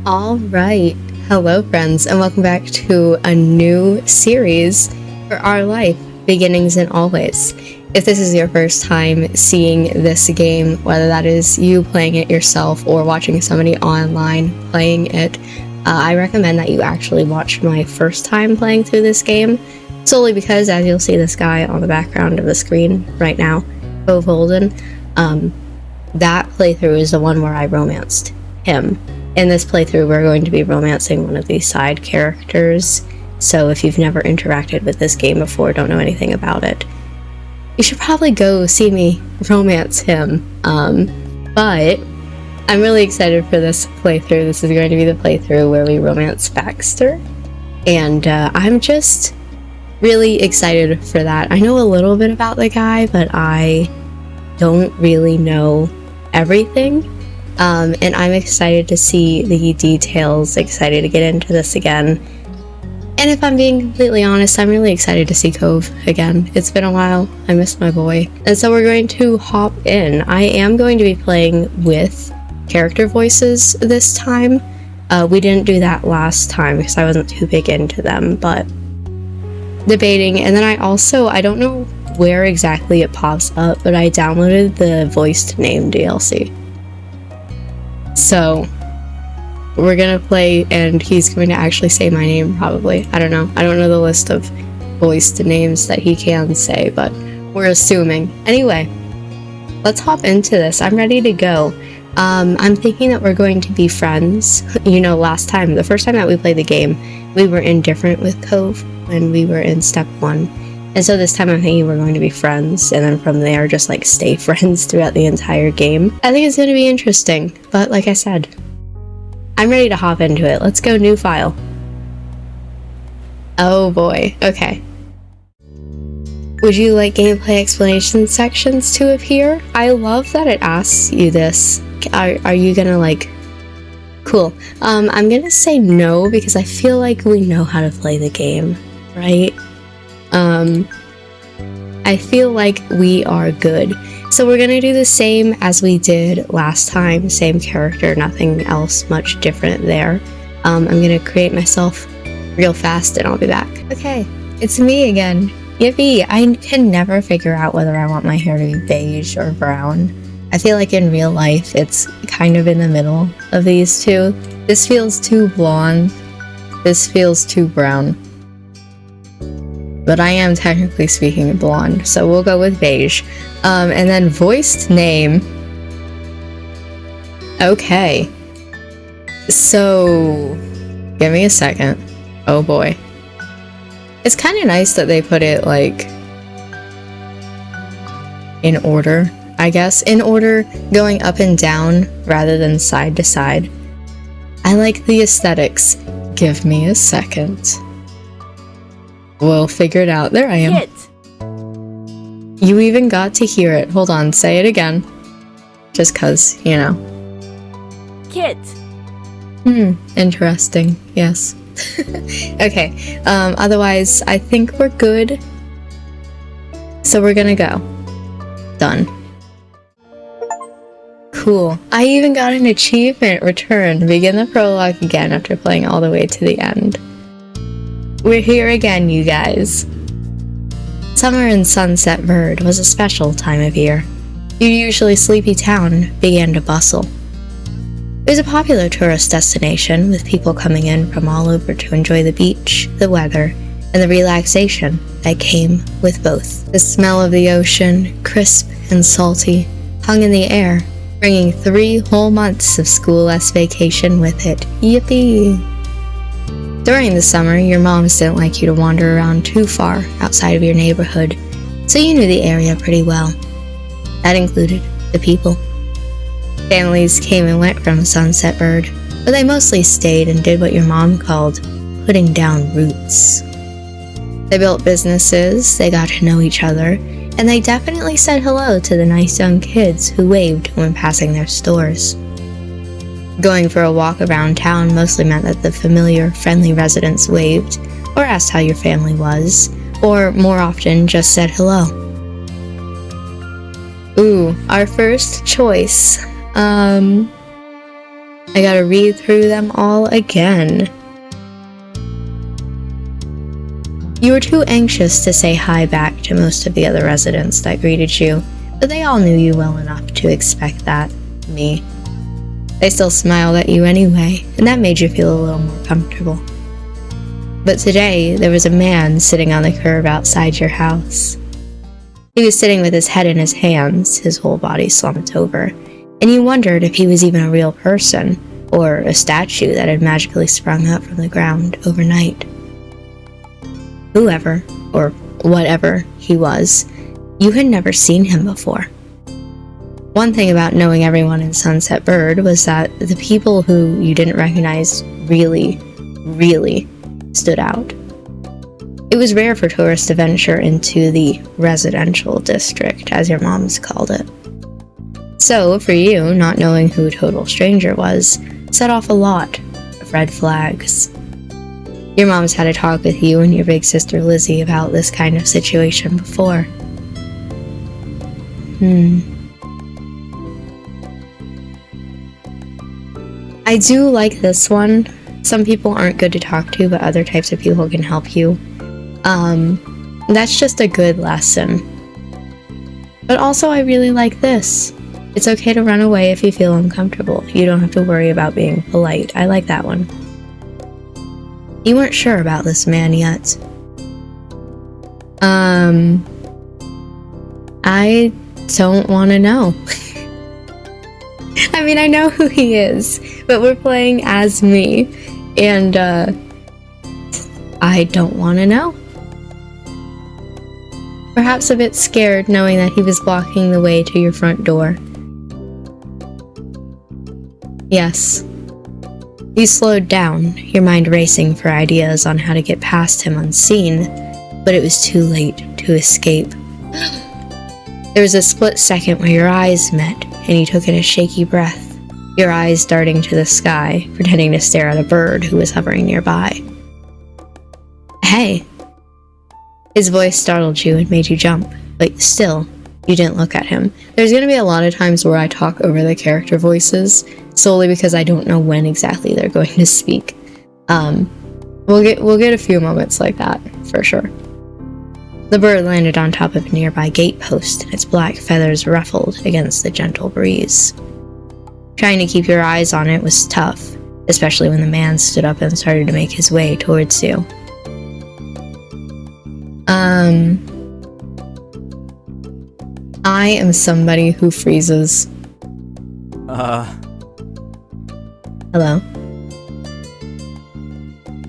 Alright, hello friends, and welcome back to a new series for our life, Beginnings and Always. If this is your first time seeing this game, whether that is you playing it yourself or watching somebody online playing it, I recommend that you actually watch my first time playing through this game, solely because, as you'll see this guy on the background of the screen right now, Cove Holden, that playthrough is the one where I romanced him. In this playthrough, we're going to be romancing one of these side characters, so if you've never interacted with this game before, don't know anything about it, you should probably go see me romance him. But I'm really excited for this playthrough. This is going to be the playthrough where we romance Baxter, and I'm just really excited for that. I know a little bit about the guy, but I don't really know everything. And I'm excited to see the details, excited to get into this again. And if I'm being completely honest, I'm really excited to see Cove again. It's been a while. I miss my boy. And so we're going to hop in. I am going to be playing with character voices this time. We didn't do that last time because I wasn't too big into them, but debating. And then I don't know where exactly it pops up, but I downloaded the voiced name DLC. So we're gonna play and he's going to actually say my name probably. I don't know the list of voiced names that he can say, but we're assuming. Anyway, let's hop into this. I'm ready to go. I'm thinking that we're going to be friends. You know, the first time that we played the game, we were indifferent with Cove when we were in step 1. And so this time I'm thinking we're going to be friends, and then from there just like stay friends throughout the entire game. I think it's going to be interesting, but like I said, I'm ready to hop into it. Let's go, new file. Oh boy, okay. Would you like gameplay explanation sections to appear? I love that it asks you this. Are you gonna like... Cool. I'm gonna say no because I feel like we know how to play the game, right? I feel like we are good. So we're gonna do the same as we did last time, same character, nothing else much different there. I'm gonna create myself real fast and I'll be back. Okay, it's me again. Yippee! I can never figure out whether I want my hair to be beige or brown. I feel like in real life it's kind of in the middle of these two. This feels too blonde. This feels too brown. But I am technically speaking blonde, so we'll go with beige. And then voiced name. Okay. So, give me a second. Oh boy. It's kind of nice that they put it, like, in order, I guess. In order, going up and down rather than side to side. I like the aesthetics. Give me a second. We'll figure it out. There I am. Kit. You even got to hear it. Hold on, say it again. Just cause, you know. Kit. Interesting. Yes. Okay. Otherwise, I think we're good. So we're gonna go. Done. Cool. I even got an achievement returned. Begin the prologue again after playing all the way to the end. We're here again, you guys. Summer in Sunset Bird was a special time of year. Your usually sleepy town began to bustle. It was a popular tourist destination, with people coming in from all over to enjoy the beach, the weather, and the relaxation that came with both. The smell of the ocean, crisp and salty, hung in the air, bringing 3 whole months of school-less vacation with it. Yippee! During the summer, your moms didn't like you to wander around too far outside of your neighborhood, so you knew the area pretty well. That included the people. Families came and went from Sunset Bird, but they mostly stayed and did what your mom called putting down roots. They built businesses, they got to know each other, and they definitely said hello to the nice young kids who waved when passing their stores. Going for a walk around town mostly meant that the familiar, friendly residents waved, or asked how your family was, or more often just said hello. Ooh, our first choice. I gotta read through them all again. You were too anxious to say hi back to most of the other residents that greeted you, but they all knew you well enough to expect that. Me. They still smiled at you anyway, and that made you feel a little more comfortable. But today, there was a man sitting on the curb outside your house. He was sitting with his head in his hands, his whole body slumped over, and you wondered if he was even a real person, or a statue that had magically sprung up from the ground overnight. Whoever, or whatever he was, you had never seen him before. One thing about knowing everyone in Sunset Bird was that the people who you didn't recognize really stood out. It was rare for tourists to venture into the residential district, as your mom's called it. So, for you, not knowing who a total stranger was set off a lot of red flags. Your mom's had a talk with you and your big sister Lizzie about this kind of situation before. I do like this one. Some people aren't good to talk to, but other types of people can help you. That's just a good lesson. But also, I really like this. It's okay to run away if you feel uncomfortable. You don't have to worry about being polite. I like that one. You weren't sure about this man yet. I don't want to know. I mean, I know who he is, but we're playing as me, and I don't want to know. Perhaps a bit scared knowing that he was blocking the way to your front door. Yes. You slowed down, your mind racing for ideas on how to get past him unseen, but it was too late to escape. There was a split second where your eyes met, and you took in a shaky breath, your eyes darting to the sky, pretending to stare at a bird who was hovering nearby. Hey! His voice startled you and made you jump, but still, you didn't look at him. There's going to be a lot of times where I talk over the character voices, solely because I don't know when exactly they're going to speak. We'll get a few moments like that, for sure. The bird landed on top of a nearby gate post, and its black feathers ruffled against the gentle breeze. Trying to keep your eyes on it was tough, especially when the man stood up and started to make his way towards you. I am somebody who freezes. Hello?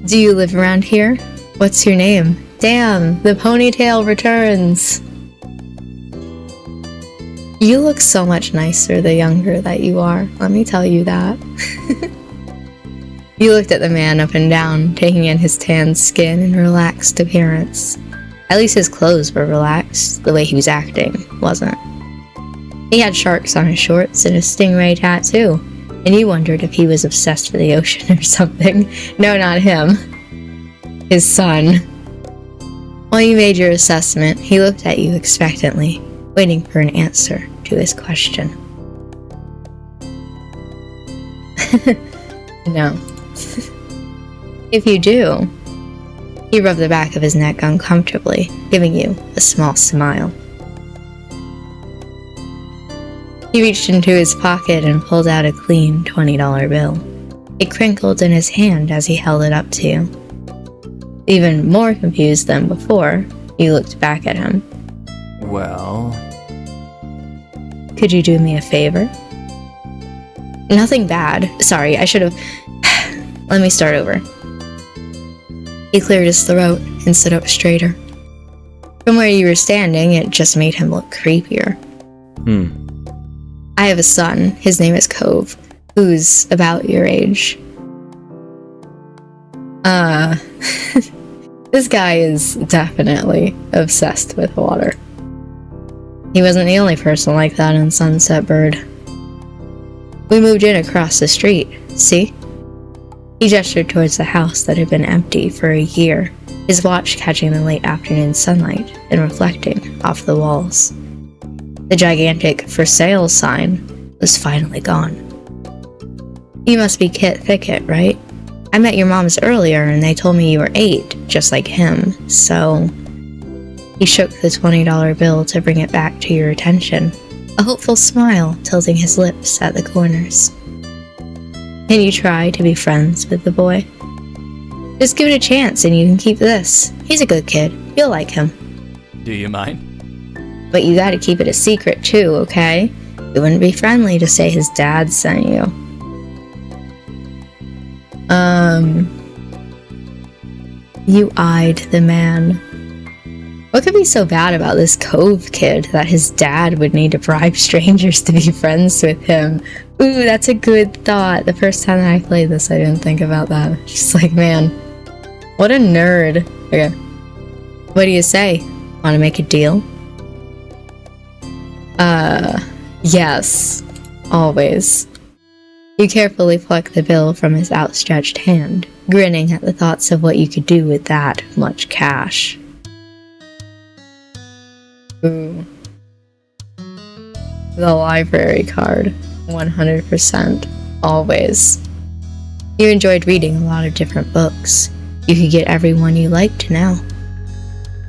Do you live around here? What's your name? Damn, the ponytail returns! You look so much nicer the younger that you are, let me tell you that. You looked at the man up and down, taking in his tanned skin and relaxed appearance. At least his clothes were relaxed, the way he was acting wasn't. He had sharks on his shorts and a stingray tattoo, and you wondered if he was obsessed with the ocean or something. No, not him. His son. While you made your assessment, he looked at you expectantly, waiting for an answer to his question. No. If you do, he rubbed the back of his neck uncomfortably, giving you a small smile. He reached into his pocket and pulled out a clean $20 bill. It crinkled in his hand as he held it up to you. Even more confused than before, you looked back at him. Well... Could you do me a favor? Nothing bad. Sorry, I should have... Let me start over. He cleared his throat and stood up straighter. From where you were standing, it just made him look creepier. I have a son, his name is Cove, who's about your age. This guy is definitely obsessed with water. He wasn't the only person like that in Sunset Bird. We moved in across the street, see? He gestured towards the house that had been empty for a year, his watch catching the late afternoon sunlight and reflecting off the walls. The gigantic "for sale" sign was finally gone. You must be Kit Thicket, right? I met your moms earlier and they told me you were 8, just like him, so... He shook the $20 bill to bring it back to your attention, a hopeful smile tilting his lips at the corners. Can you try to be friends with the boy? Just give it a chance and you can keep this. He's a good kid. You'll like him. Do you mind? But you gotta keep it a secret too, okay? It wouldn't be friendly to say his dad sent you. You eyed the man. What could be so bad about this Cove kid that his dad would need to bribe strangers to be friends with him? Ooh, that's a good thought. The first time that I played this, I didn't think about that. Just like, man, what a nerd. Okay. What do you say? Want to make a deal? Yes. Always. You carefully plucked the bill from his outstretched hand, grinning at the thoughts of what you could do with that much cash. Ooh. The library card. 100%. Always. You enjoyed reading a lot of different books. You could get every one you liked now.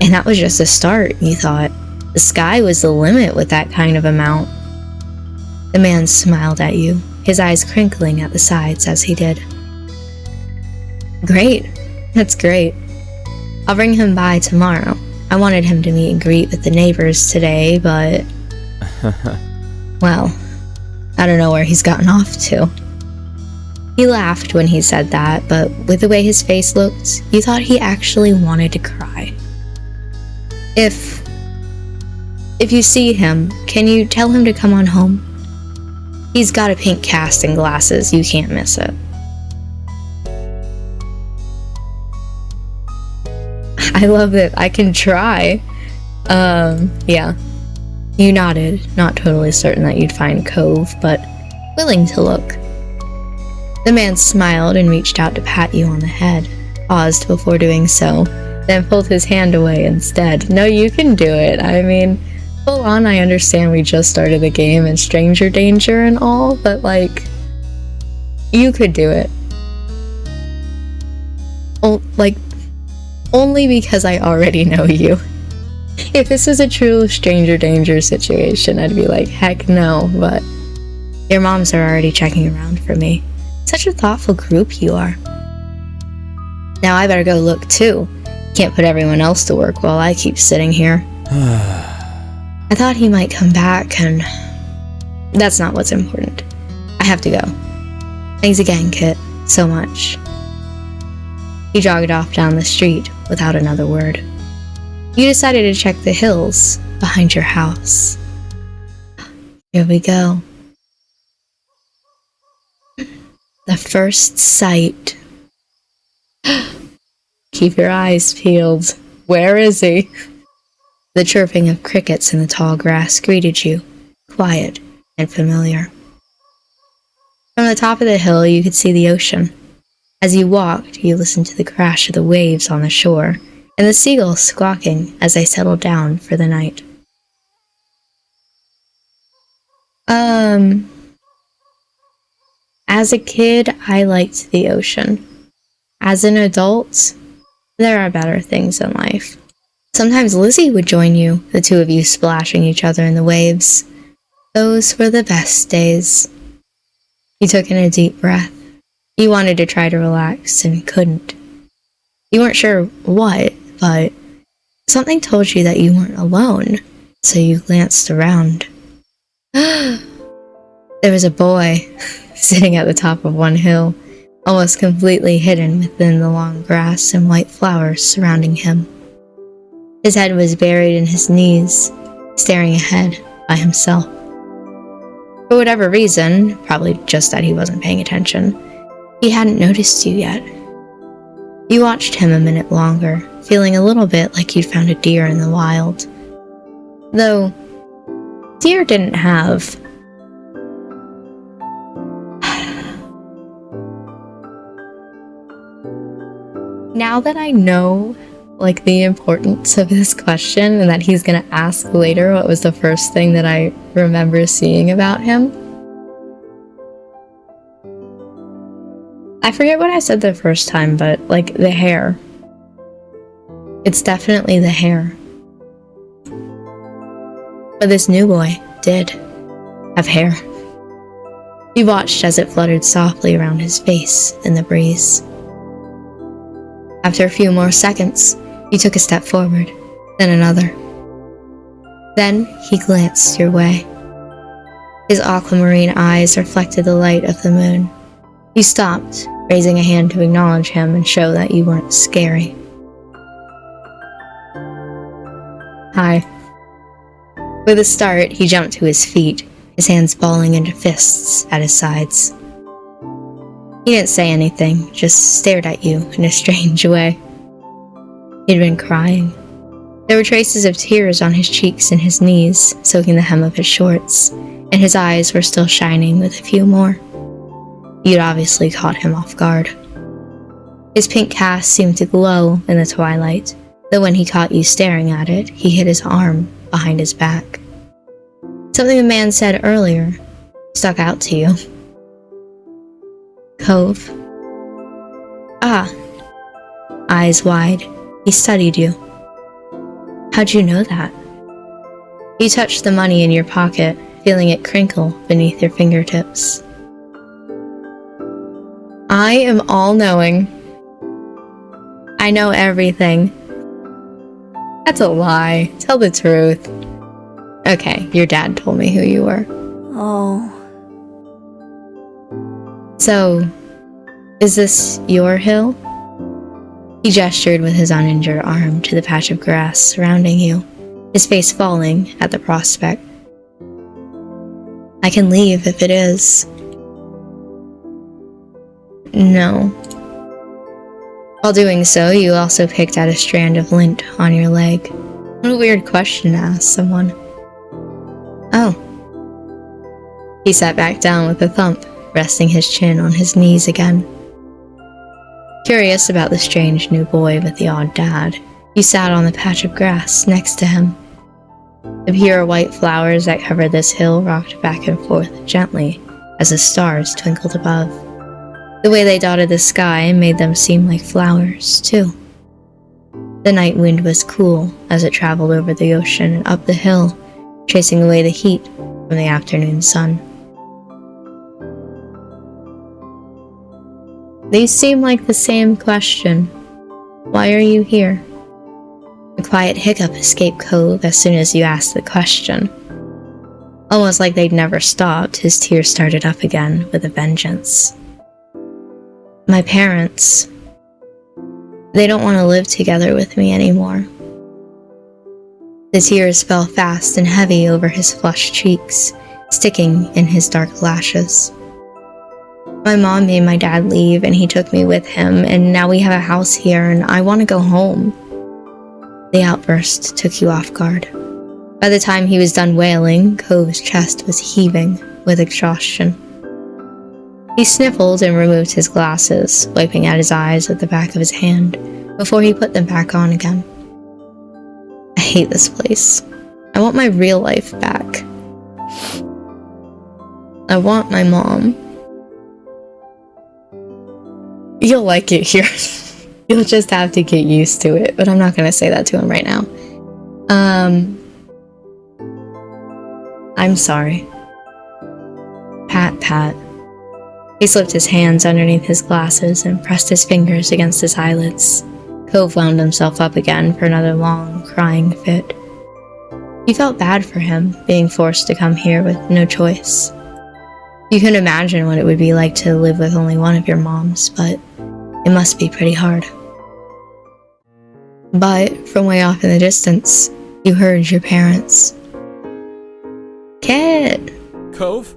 And that was just a start, you thought. The sky was the limit with that kind of amount. The man smiled at you, his eyes crinkling at the sides as he did. Great. That's great. I'll bring him by tomorrow. I wanted him to meet and greet with the neighbors today, but... well, I don't know where he's gotten off to. He laughed when he said that, but with the way his face looked, you thought he actually wanted to cry. If you see him, can you tell him to come on home? He's got a pink cast and glasses, you can't miss it. I love it. I can try. Yeah. You nodded, not totally certain that you'd find Cove, but willing to look. The man smiled and reached out to pat you on the head, paused before doing so, then pulled his hand away instead. No, you can do it. I mean, full on, I understand we just started the game and stranger danger and all, but like, you could do it. Only because I already know you. If this was a true stranger danger situation, I'd be like, heck no, but your moms are already checking around for me. Such a thoughtful group you are. Now I better go look too. Can't put everyone else to work while I keep sitting here. I thought he might come back, and that's not what's important. I have to go. Thanks again, Kit, so much. He jogged off down the street without another word. You decided to check the hills behind your house. Here we go. The first sight. Keep your eyes peeled. Where is he? The chirping of crickets in the tall grass greeted you, quiet and familiar. From the top of the hill, you could see the ocean. As you walked, you listened to the crash of the waves on the shore, and the seagulls squawking as they settled down for the night. As a kid, I liked the ocean. As an adult, there are better things in life. Sometimes Lizzie would join you, the two of you splashing each other in the waves. Those were the best days. You took in a deep breath. You wanted to try to relax and couldn't. You weren't sure what, but something told you that you weren't alone, so you glanced around. There was a boy sitting at the top of one hill, almost completely hidden within the long grass and white flowers surrounding him. His head was buried in his knees, staring ahead by himself. For whatever reason, probably just that he wasn't paying attention, he hadn't noticed you yet. You watched him a minute longer, feeling a little bit like you'd found a deer in the wild. Though, deer didn't have... Now that I know, like, the importance of this question and that he's gonna ask later what was the first thing that I remember seeing about him, I forget what I said the first time, but, like, the hair. It's definitely the hair. But this new boy did have hair. He watched as it fluttered softly around his face in the breeze. After a few more seconds, he took a step forward, then another. Then he glanced your way. His aquamarine eyes reflected the light of the moon. You stopped, raising a hand to acknowledge him and show that you weren't scary. Hi. With a start, he jumped to his feet, his hands balling into fists at his sides. He didn't say anything, just stared at you in a strange way. He'd been crying. There were traces of tears on his cheeks and his knees, soaking the hem of his shorts, and his eyes were still shining with a few more. You'd obviously caught him off guard. His pink cast seemed to glow in the twilight, though when he caught you staring at it, he hid his arm behind his back. Something the man said earlier stuck out to you. Cove. Ah. Eyes wide, he studied you. How'd you know that? You touched the money in your pocket, feeling it crinkle beneath your fingertips. I am all-knowing. I know everything. That's a lie. Tell the truth. Okay, your dad told me who you were. Oh. So, is this your hill? He gestured with his uninjured arm to the patch of grass surrounding you, his face falling at the prospect. I can leave if it is. No. While doing so, you also picked out a strand of lint on your leg. What a weird question to ask someone. Oh. He sat back down with a thump, resting his chin on his knees again. Curious about the strange new boy with the odd dad, you sat on the patch of grass next to him. The pure white flowers that covered this hill rocked back and forth gently as the stars twinkled above. The way they dotted the sky made them seem like flowers, too. The night wind was cool as it traveled over the ocean and up the hill, chasing away the heat from the afternoon sun. These seem like the same question. Why are you here? A quiet hiccup escaped Cove as soon as you asked the question. Almost like they'd never stopped, his tears started up again with a vengeance. My parents, they don't want to live together with me anymore. The tears fell fast and heavy over his flushed cheeks, sticking in his dark lashes. My mom made my dad leave and he took me with him, and now we have a house here and I want to go home. The outburst took you off guard. By the time he was done wailing, Cove's chest was heaving with exhaustion. He sniffled and removed his glasses, wiping out his eyes with the back of his hand before he put them back on again. I hate this place. I want my real life back. I want my mom. You'll like it here. You'll just have to get used to it, but I'm not going to say that to him right now. I'm sorry. Pat. He slipped his hands underneath his glasses and pressed his fingers against his eyelids. Cove wound himself up again for another long, crying fit. You felt bad for him, being forced to come here with no choice. You can imagine what it would be like to live with only one of your moms, but it must be pretty hard. But, from way off in the distance, you heard your parents. Kid! Cove?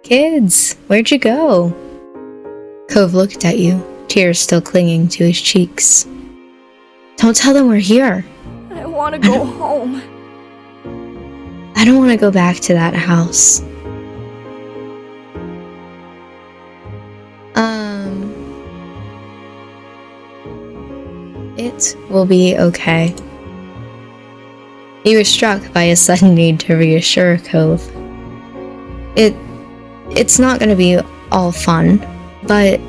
Kids, where'd you go? Cove looked at you, tears still clinging to his cheeks. Don't tell them we're here. I want to go home. I don't want to go back to that house. It will be okay. He was struck by a sudden need to reassure Cove. it's not gonna be all fun, but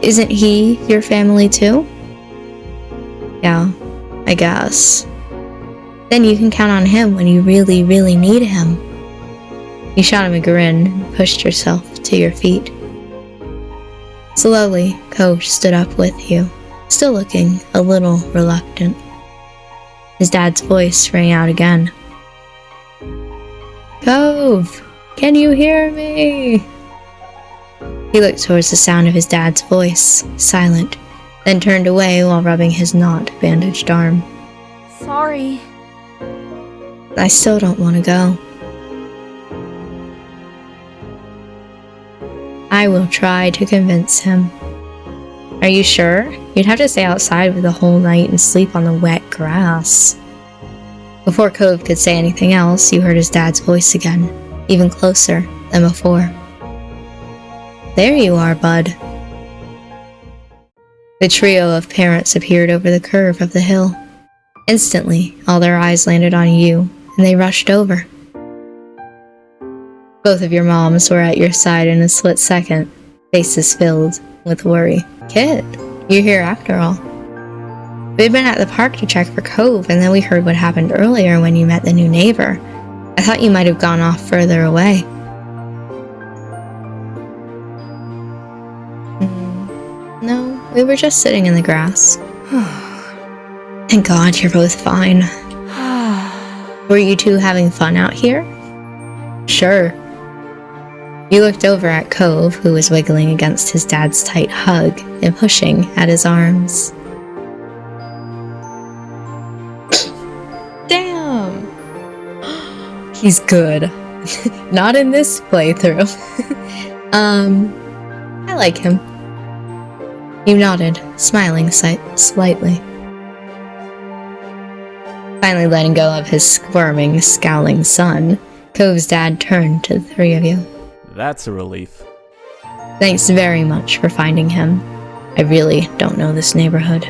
isn't he your family too? Yeah, I guess. Then you can count on him when you really, really need him. You shot him a grin and pushed yourself to your feet. Slowly, Cove stood up with you, still looking a little reluctant. His dad's voice rang out again. Cove, can you hear me? He looked towards the sound of his dad's voice, silent, then turned away while rubbing his not bandaged arm. Sorry. I still don't want to go. I will try to convince him. Are you sure? You'd have to stay outside for the whole night and sleep on the wet grass. Before Cove could say anything else, you heard his dad's voice again, even closer than before. There you are, bud. The trio of parents appeared over the curve of the hill. Instantly, all their eyes landed on you, and they rushed over. Both of your moms were at your side in a split second, faces filled with worry. Kid, you're here after all. We'd been at the park to check for Cove, and then we heard what happened earlier when you met the new neighbor. I thought you might have gone off further away. No, we were just sitting in the grass. Thank God you're both fine. Were you two having fun out here? Sure. You looked over at Cove, who was wiggling against his dad's tight hug and pushing at his arms. Damn! He's good. Not in this playthrough. I like him. You nodded, smiling slightly. Finally letting go of his squirming, scowling son, Cove's dad turned to the three of you. That's a relief. Thanks very much for finding him. I really don't know this neighborhood.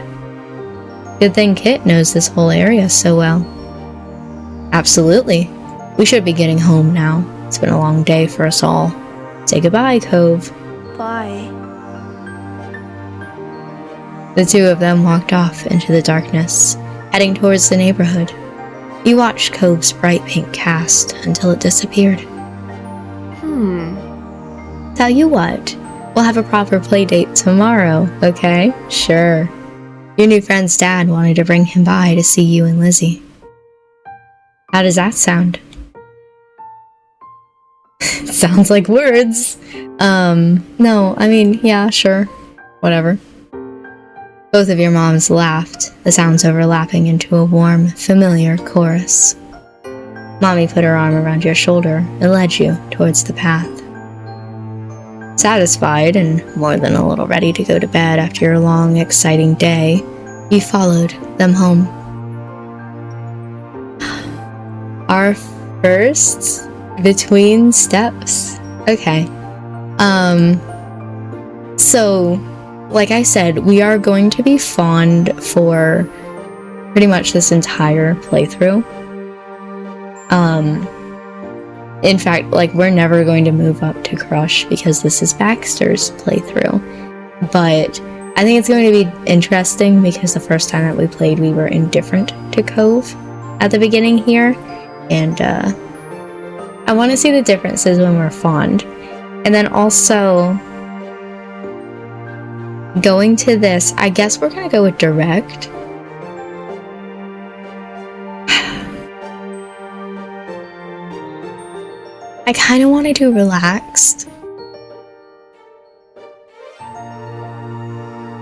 Good thing Kit knows this whole area so well. Absolutely. We should be getting home now. It's been a long day for us all. Say goodbye, Cove. Bye. The two of them walked off into the darkness, heading towards the neighborhood. You watched Cove's bright pink cast until it disappeared. Tell you what, we'll have a proper play date tomorrow, okay? Sure. Your new friend's dad wanted to bring him by to see you and Lizzie. How does that sound? Sounds like words. No, I mean, yeah, sure. Whatever. Both of your moms laughed, the sounds overlapping into a warm, familiar chorus. Mommy put her arm around your shoulder and led you towards the path. Satisfied and more than a little ready to go to bed after your long, exciting day, you followed them home. Our first between steps. Okay. So, like I said, we are going to be fond for pretty much this entire playthrough. In fact, like, we're never going to move up to Crush because this is Baxter's playthrough. But I think it's going to be interesting because the first time that we played, we were indifferent to Cove at the beginning here. And I want to see the differences when we're fond. And then also, going to this, I guess we're going to go with direct. I kind of want to do relaxed.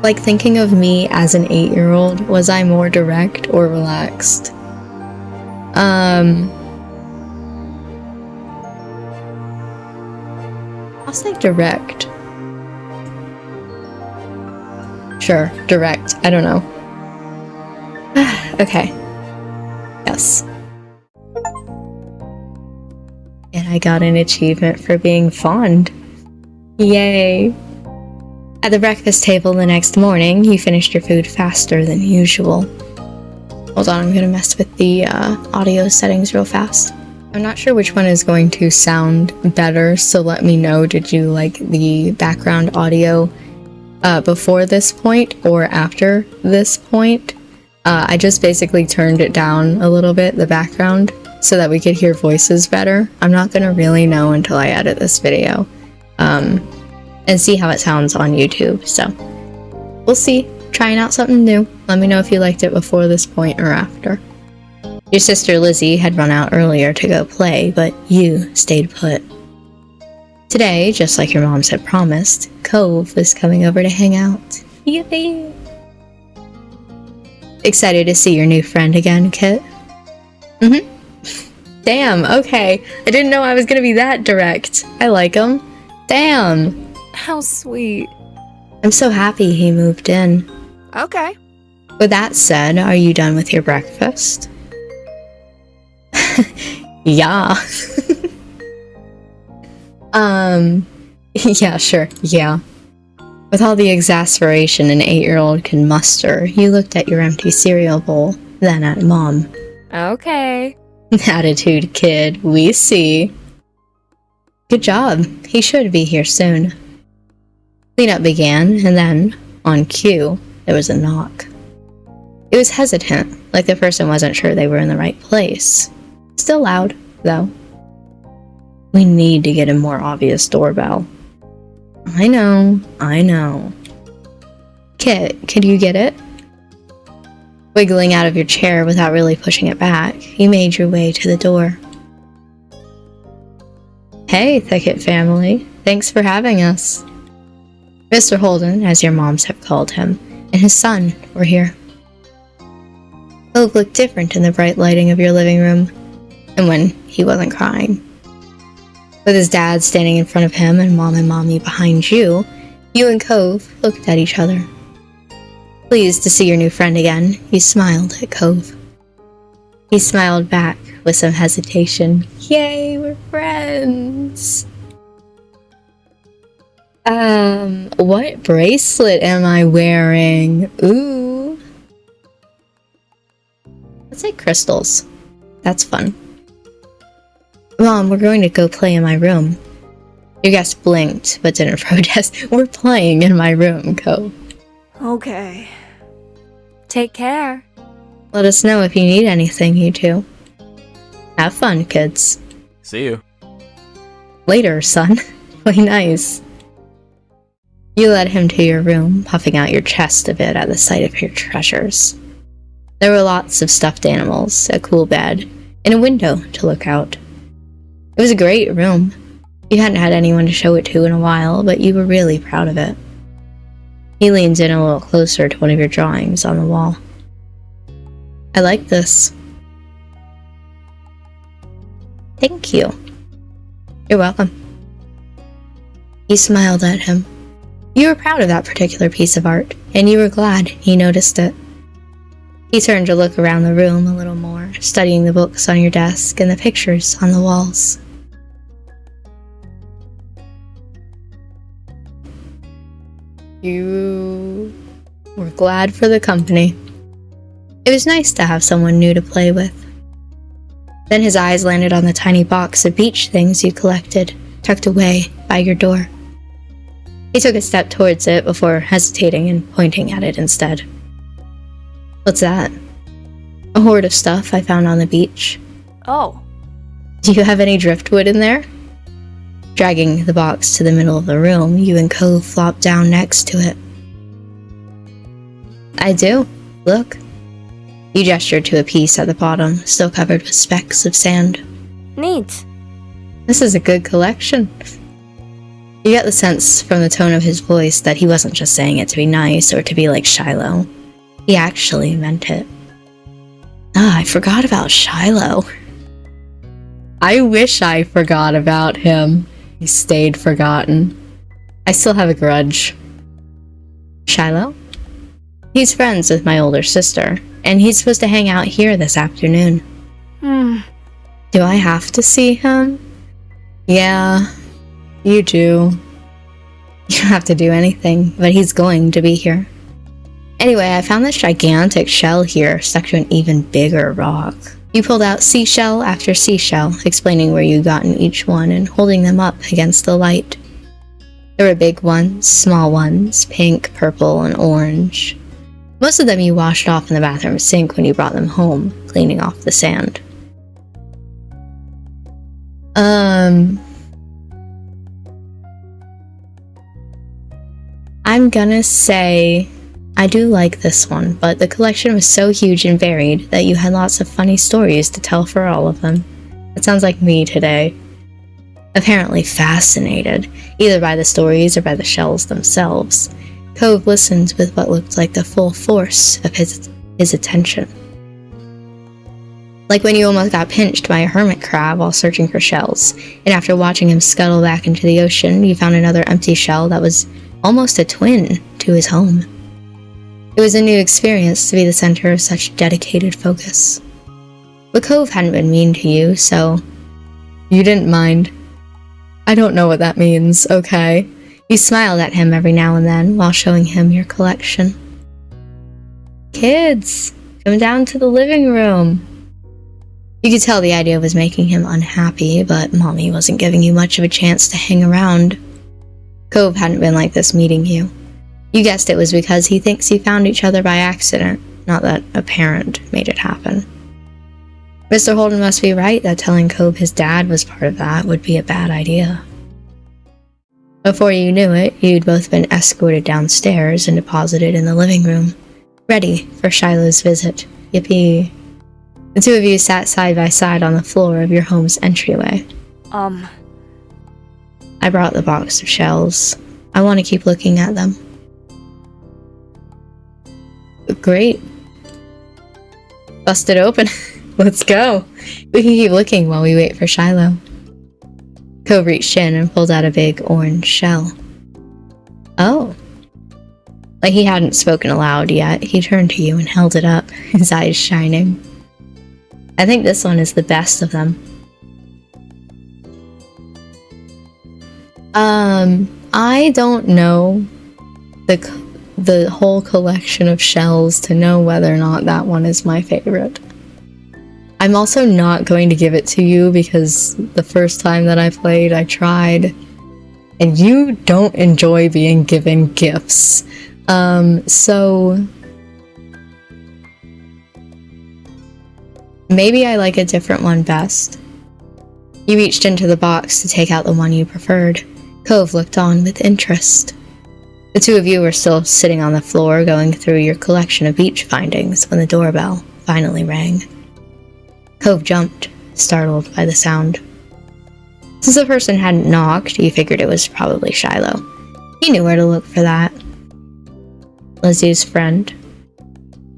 Like, thinking of me as an 8-year-old, was I more direct or relaxed? I'll say direct. Sure, direct. I don't know. Okay. Yes. And I got an achievement for being fond. Yay. At the breakfast table the next morning, you finished your food faster than usual. Hold on, I'm gonna mess with the audio settings real fast. I'm not sure which one is going to sound better, so let me know. Did you like the background audio before this point or after this point? I just basically turned it down a little bit, the background, so that we could hear voices better. I'm not gonna really know until I edit this video and see how it sounds on YouTube, so we'll see. Trying out something new. Let me know if you liked it before this point or after. Your sister Lizzie had run out earlier to go play, but you stayed put. Today, just like your moms had promised, Cove is coming over to hang out. Yippee! Excited to see your new friend again, Kit? Damn, okay. I didn't know I was gonna be that direct. I like him. Damn! How sweet. I'm so happy he moved in. Okay. With that said, are you done with your breakfast? Yeah. Yeah, sure, yeah. With all the exasperation an 8-year-old can muster, you looked at your empty cereal bowl, then at Mom. Okay. Attitude, kid, we see. Good job. He should be here soon. Cleanup began, and then, on cue, there was a knock. It was hesitant, like the person wasn't sure they were in the right place. Still loud, though. We need to get a more obvious doorbell. I know. Kit, could you get it? Wiggling out of your chair without really pushing it back, you made your way to the door. Hey, Thicket family. Thanks for having us. Mr. Holden, as your moms have called him, and his son were here. Cove looked different in the bright lighting of your living room, and when he wasn't crying. With his dad standing in front of him and Mom and Mommy behind you, you and Cove looked at each other. Pleased to see your new friend again, you smiled at Cove. He smiled back with some hesitation. Yay, we're friends! What bracelet am I wearing? Ooh. Let's say crystals. That's fun. Mom, we're going to go play in my room. Your guest blinked, but didn't protest. We're playing in my room, Cove. Okay. Take care. Let us know if you need anything, you two. Have fun, kids. See you. Later, son. Play nice. You led him to your room, puffing out your chest a bit at the sight of your treasures. There were lots of stuffed animals, a cool bed, and a window to look out. It was a great room. You hadn't had anyone to show it to in a while, but you were really proud of it. He leans in a little closer to one of your drawings on the wall. I like this. Thank you. You're welcome. You smiled at him. You were proud of that particular piece of art, and you were glad he noticed it. He turned to look around the room a little more, studying the books on your desk and the pictures on the walls. You were glad for the company. It was nice to have someone new to play with. Then his eyes landed on the tiny box of beach things you collected, tucked away by your door. He took a step towards it before hesitating and pointing at it instead. What's that? A hoard of stuff I found on the beach. Oh. Do you have any driftwood in there? Dragging the box to the middle of the room, you and Cove flopped down next to it. I do. Look. You gestured to a piece at the bottom, still covered with specks of sand. Neat. This is a good collection. You get the sense from the tone of his voice that he wasn't just saying it to be nice or to be like Shiloh. He actually meant it. Ah, I forgot about Shiloh. I wish I forgot about him. He stayed forgotten. I still have a grudge. Shiloh? He's friends with my older sister, and he's supposed to hang out here this afternoon. Do I have to see him? Yeah, you do. You don't have to do anything, but he's going to be here. Anyway, I found this gigantic shell here stuck to an even bigger rock. You pulled out seashell after seashell, explaining where you'd gotten each one and holding them up against the light. There were big ones, small ones, pink, purple, and orange. Most of them you washed off in the bathroom sink when you brought them home, cleaning off the sand. I'm gonna say I do like this one, but the collection was so huge and varied that you had lots of funny stories to tell for all of them. It sounds like me today. Apparently fascinated, either by the stories or by the shells themselves, Cove listened with what looked like the full force of his attention. Like when you almost got pinched by a hermit crab while searching for shells, and after watching him scuttle back into the ocean, you found another empty shell that was almost a twin to his home. It was a new experience to be the center of such dedicated focus. But Cove hadn't been mean to you, so you didn't mind. I don't know what that means, okay? You smiled at him every now and then while showing him your collection. Kids, come down to the living room. You could tell the idea was making him unhappy, but Mommy wasn't giving you much of a chance to hang around. Cove hadn't been like this meeting you. You guessed it was because he thinks you found each other by accident, not that a parent made it happen. Mr. Holden must be right that telling Cove his dad was part of that would be a bad idea. Before you knew it, you'd both been escorted downstairs and deposited in the living room, ready for Shiloh's visit. Yippee. The two of you sat side by side on the floor of your home's entryway. I brought the box of shells. I want to keep looking at them. Great. Bust it open. Let's go. We can keep looking while we wait for Shiloh. Cove reached in and pulled out a big orange shell. Oh. Like he hadn't spoken aloud yet, he turned to you and held it up, his eyes shining. I think this one is the best of them. I don't know the whole collection of shells to know whether or not that one is my favorite. I'm also not going to give it to you because the first time that I played, I tried, and you don't enjoy being given gifts. So maybe I like a different one best. You reached into the box to take out the one you preferred. Cove looked on with interest. The two of you were still sitting on the floor going through your collection of beach findings when the doorbell finally rang. Cove jumped, startled by the sound. Since the person hadn't knocked, you figured it was probably Shiloh. He knew where to look for that. Lizzie's friend.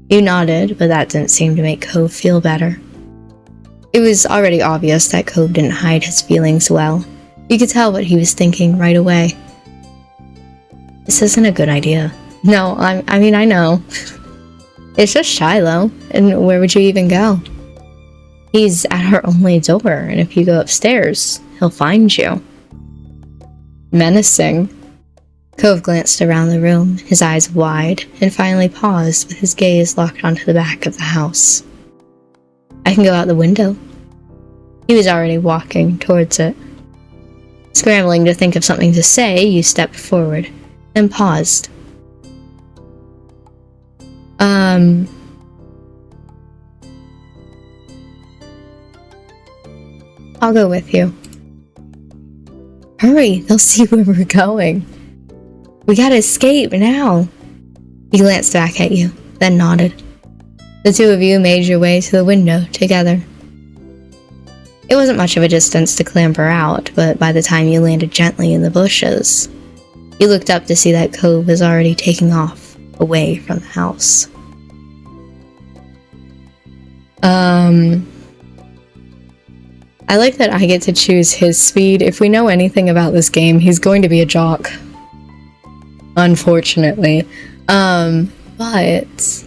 You nodded, but that didn't seem to make Cove feel better. It was already obvious that Cove didn't hide his feelings well. You could tell what he was thinking right away. This isn't a good idea. No, I mean, I know. It's just Shiloh, and where would you even go? He's at her only door, and if you go upstairs, he'll find you. Menacing. Cove glanced around the room, his eyes wide, and finally paused with his gaze locked onto the back of the house. I can go out the window. He was already walking towards it. Scrambling to think of something to say, you stepped forward, then paused. I'll go with you. Hurry, they'll see where we're going. We gotta escape now. He glanced back at you, then nodded. The two of you made your way to the window together. It wasn't much of a distance to clamber out, but by the time you landed gently in the bushes, you looked up to see that Cove was already taking off, away from the house. I like that I get to choose his speed. If we know anything about this game, he's going to be a jock. Unfortunately. But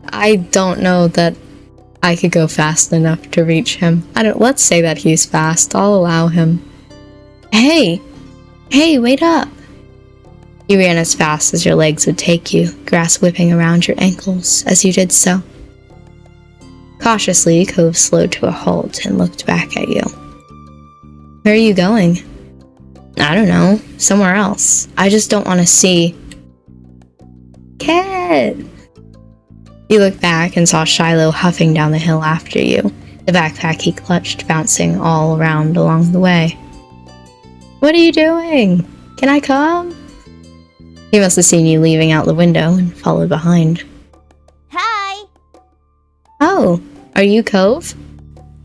I don't know that I could go fast enough to reach him. Let's say that he's fast. I'll allow him. Hey, wait up. You ran as fast as your legs would take you, grass whipping around your ankles as you did so. Cautiously, Cove slowed to a halt and looked back at you. Where are you going? I don't know. Somewhere else. I just don't want to see... Kid! You looked back and saw Shiloh huffing down the hill after you, the backpack he clutched bouncing all around along the way. What are you doing? Can I come? He must have seen you leaving out the window and followed behind. Hi! Oh, are you Cove?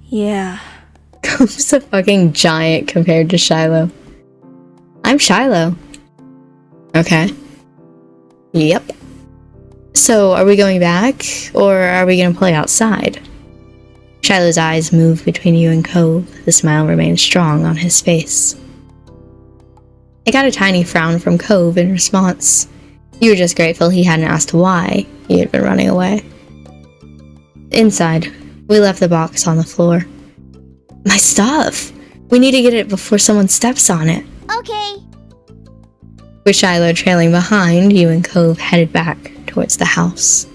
Yeah. Cove's a fucking giant compared to Shiloh. I'm Shiloh. Okay. Yep. So, are we going back, or are we gonna play outside? Shiloh's eyes moved between you and Cove. The smile remained strong on his face. I got a tiny frown from Cove in response. You were just grateful he hadn't asked why he had been running away. Inside, we left the box on the floor. My stuff! We need to get it before someone steps on it. Okay. With Shiloh trailing behind, you and Cove headed back towards the house.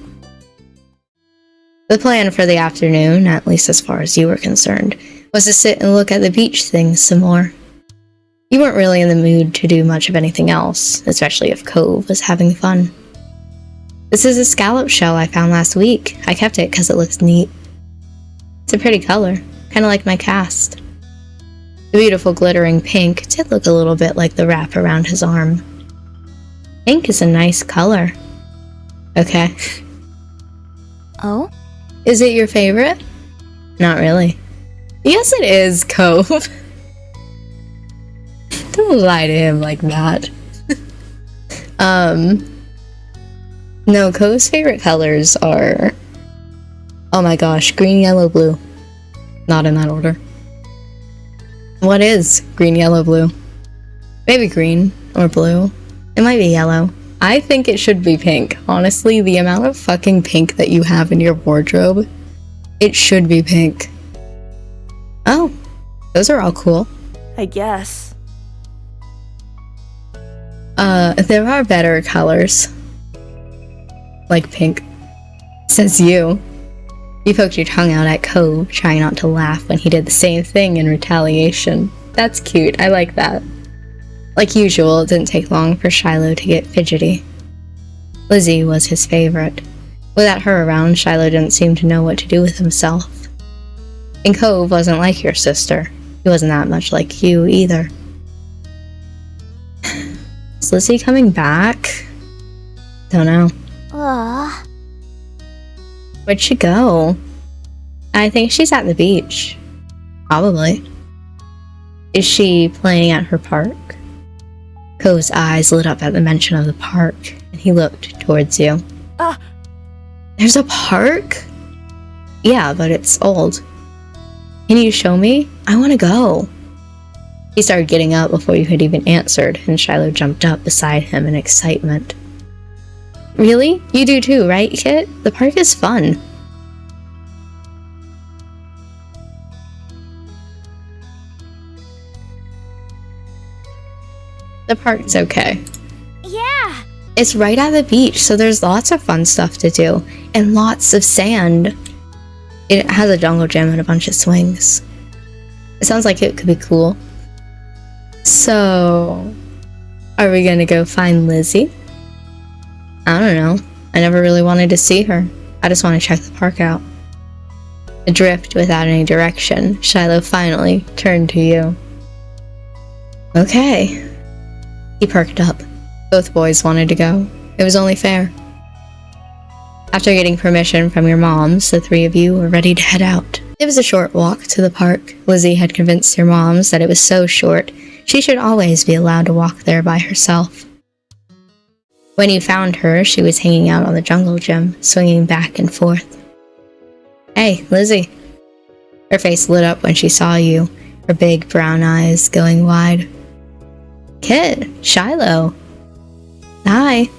The plan for the afternoon, at least as far as you were concerned, was to sit and look at the beach things some more. You weren't really in the mood to do much of anything else, especially if Cove was having fun. This is a scallop shell I found last week. I kept it because it looks neat. It's a pretty color, kind of like my cast. The beautiful glittering pink did look a little bit like the wrap around his arm. Pink is a nice color. Okay. Oh? Is it your favorite? Not really. Yes, it is, Cove. Don't lie to him like that. No, Cove's favorite colors are... Oh my gosh, green, yellow, blue. Not in that order. What is green, yellow, blue? Maybe green or blue. It might be yellow. I think it should be pink. Honestly, the amount of fucking pink that you have in your wardrobe, it should be pink. Oh, those are all cool. I guess. There are better colors. Like pink. Says you. You poked your tongue out at Cove, trying not to laugh when he did the same thing in retaliation. That's cute, I like that. Like usual, it didn't take long for Shiloh to get fidgety. Lizzie was his favorite. Without her around, Shiloh didn't seem to know what to do with himself. And Cove wasn't like your sister. He wasn't that much like you either. Is Lizzie coming back? Don't know. Where'd she go? I think she's at the beach. Probably. Is she playing at her park? Cove's eyes lit up at the mention of the park, and he looked towards you. There's a park? Yeah, but it's old. Can you show me? I want to go. He started getting up before you had even answered, and Shiloh jumped up beside him in excitement. Really? You do too, right, Kit? The park is fun. The park's okay. Yeah. It's right at the beach, so there's lots of fun stuff to do, and lots of sand. It has a jungle gym and a bunch of swings. It sounds like it could be cool. So, are we gonna go find Lizzie? I don't know. I never really wanted to see her. I just want to check the park out. Adrift without any direction, Shiloh finally turned to you. Okay. He perked up. Both boys wanted to go. It was only fair. After getting permission from your moms, the three of you were ready to head out. It was a short walk to the park. Lizzie had convinced your moms that it was so short, she should always be allowed to walk there by herself. When you found her, she was hanging out on the jungle gym, swinging back and forth. Hey, Lizzie. Her face lit up when she saw you, her big brown eyes going wide. Kid, Shiloh. Hi.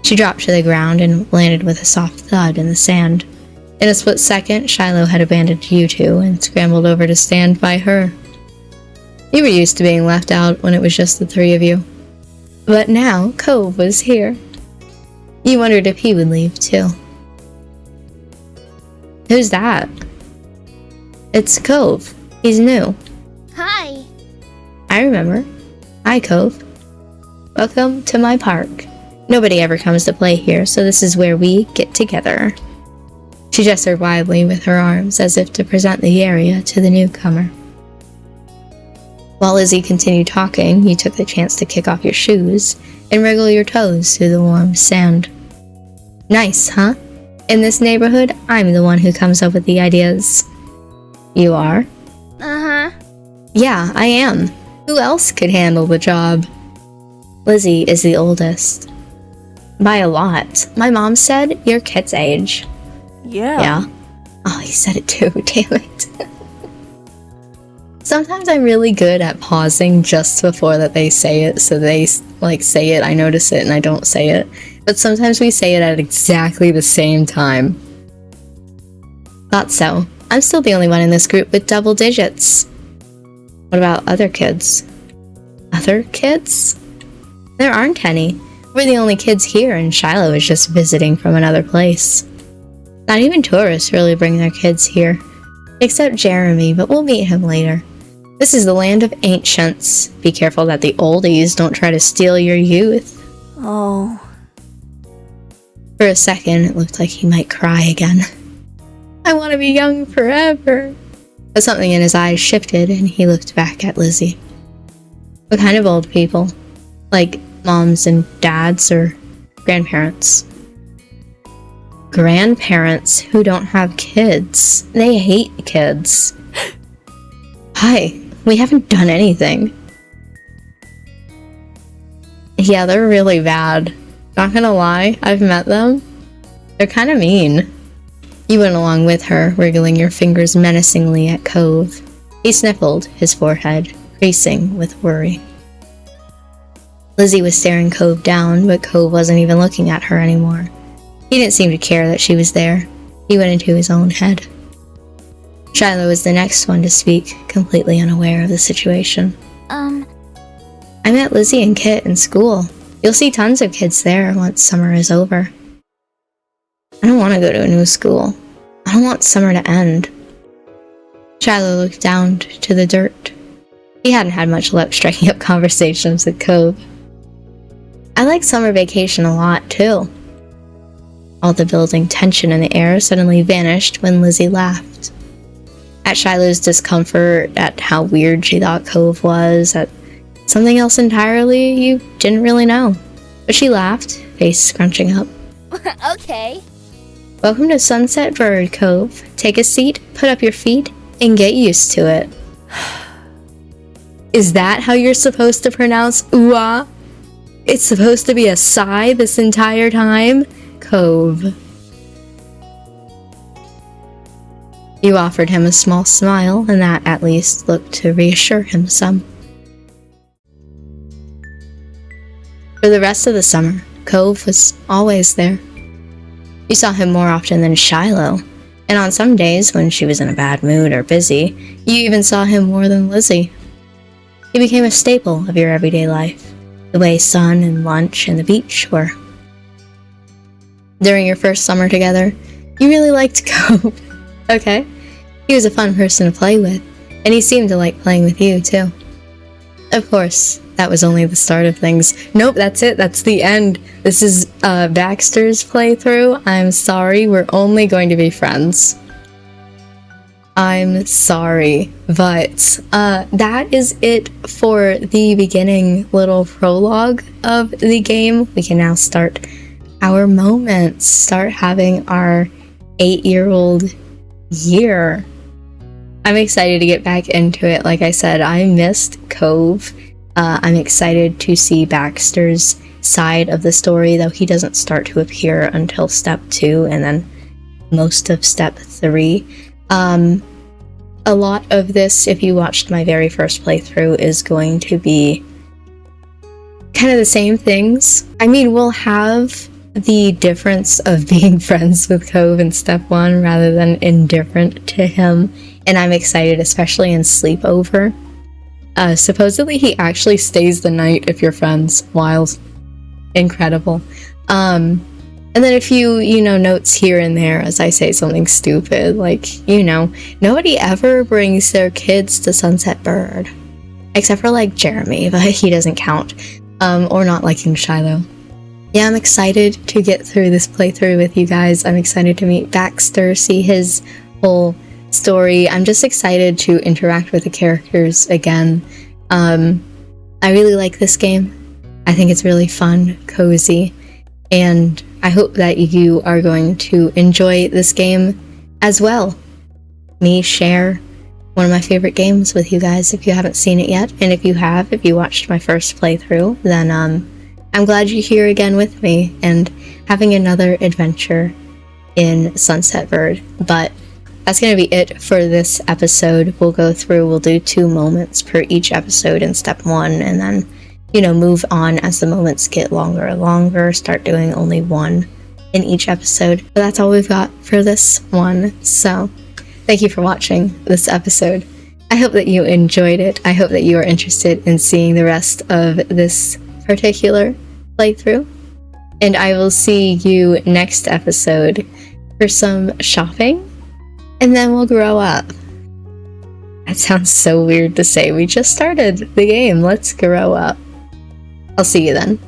She dropped to the ground and landed with a soft thud in the sand. In a split second, Shiloh had abandoned you two and scrambled over to stand by her. You were used to being left out when it was just the three of you. But now Cove was here. You wondered if he would leave too. Who's that? It's Cove. He's new. Hi. I remember. Hi, Cove. Welcome to my park. Nobody ever comes to play here, so this is where we get together. She gestured wildly with her arms as if to present the area to the newcomer. While Lizzie continued talking, you took the chance to kick off your shoes and wriggle your toes through the warm sand. Nice, huh? In this neighborhood, I'm the one who comes up with the ideas. You are? Uh-huh. Yeah, I am. Who else could handle the job? Lizzie is the oldest. By a lot. My mom said your kid's age. Yeah. Oh, he said it too, damn it. Sometimes I'm really good at pausing just before that they say it, so they say it, I notice it, and I don't say it. But sometimes we say it at exactly the same time. Thought so. I'm still the only one in this group with double digits. What about other kids? Other kids? There aren't any. We're the only kids here, and Shiloh is just visiting from another place. Not even tourists really bring their kids here. Except Jeremy, but we'll meet him later. This is the land of ancients. Be careful that the oldies don't try to steal your youth. Oh. For a second, it looked like he might cry again. I want to be young forever. But something in his eyes shifted, and he looked back at Lizzie. What kind of old people? Like moms and dads or grandparents? Grandparents who don't have kids. They hate kids. Hi, we haven't done anything. Yeah, they're really bad. Not gonna lie, I've met them. They're kind of mean. You went along with her, wriggling your fingers menacingly at Cove. He sniffled, his forehead creasing with worry. Lizzie was staring Cove down, but Cove wasn't even looking at her anymore. He didn't seem to care that she was there. He went into his own head. Shiloh was the next one to speak, completely unaware of the situation. I met Lizzie and Kit in school. You'll see tons of kids there once summer is over. I don't want to go to a new school. I don't want summer to end. Shiloh looked down to the dirt. He hadn't had much luck striking up conversations with Cove. I like summer vacation a lot, too. All the building tension in the air suddenly vanished when Lizzie laughed. At Shiloh's discomfort, at how weird she thought Cove was, at something else entirely you didn't really know. But she laughed, face scrunching up. Okay. Welcome to Sunset Bird Cove. Take a seat, put up your feet, and get used to it. Is that how you're supposed to pronounce ooh-ah? It's supposed to be a sigh this entire time? Cove. You offered him a small smile, and that at least looked to reassure him some. For the rest of the summer, Cove was always there. You saw him more often than Shiloh, and on some days when she was in a bad mood or busy, you even saw him more than Lizzie. He became a staple of your everyday life, the way sun and lunch and the beach were. During your first summer together, you really liked Cove. Okay? He was a fun person to play with, and he seemed to like playing with you, too. Of course, that was only the start of things. Nope, that's it. That's the end. This is Baxter's playthrough. I'm sorry, we're only going to be friends. I'm sorry, but that is it for the beginning little prologue of the game. We can now start our moments, start having our 8-year-old year. I'm excited to get back into it. Like I said, I missed Cove. I'm excited to see Baxter's side of the story, though he doesn't start to appear until step 2 and then most of step 3. A lot of this, if you watched my very first playthrough, is going to be kind of the same things. I mean, we'll have the difference of being friends with Cove in step 1 rather than indifferent to him, and I'm excited, especially in Sleepover, Supposedly he actually stays the night if you're friends. Wild. Incredible. And then a few, notes here and there as I say something stupid, like, nobody ever brings their kids to Sunset Bird. Except for, like, Jeremy, but he doesn't count. Or not liking Shiloh. Yeah, I'm excited to get through this playthrough with you guys. I'm excited to meet Baxter, see his whole story. I'm just excited to interact with the characters again. I really like this game. I think it's really fun, cozy, and I hope that you are going to enjoy this game as well. Me share one of my favorite games with you guys if you haven't seen it yet, and if you have, if you watched my first playthrough, then I'm glad you're here again with me and having another adventure in Sunset Bird. But that's going to be it for this episode. We'll do 2 moments per each episode in step 1, and then move on as the moments get longer and longer, start doing only 1 in each episode. But that's all we've got for this one. So thank you for watching this episode. I hope that you enjoyed it. I hope that you are interested in seeing the rest of this particular playthrough. And I will see you next episode for some shopping, and then we'll grow up. That sounds so weird to say. We just started the game. Let's grow up. I'll see you then.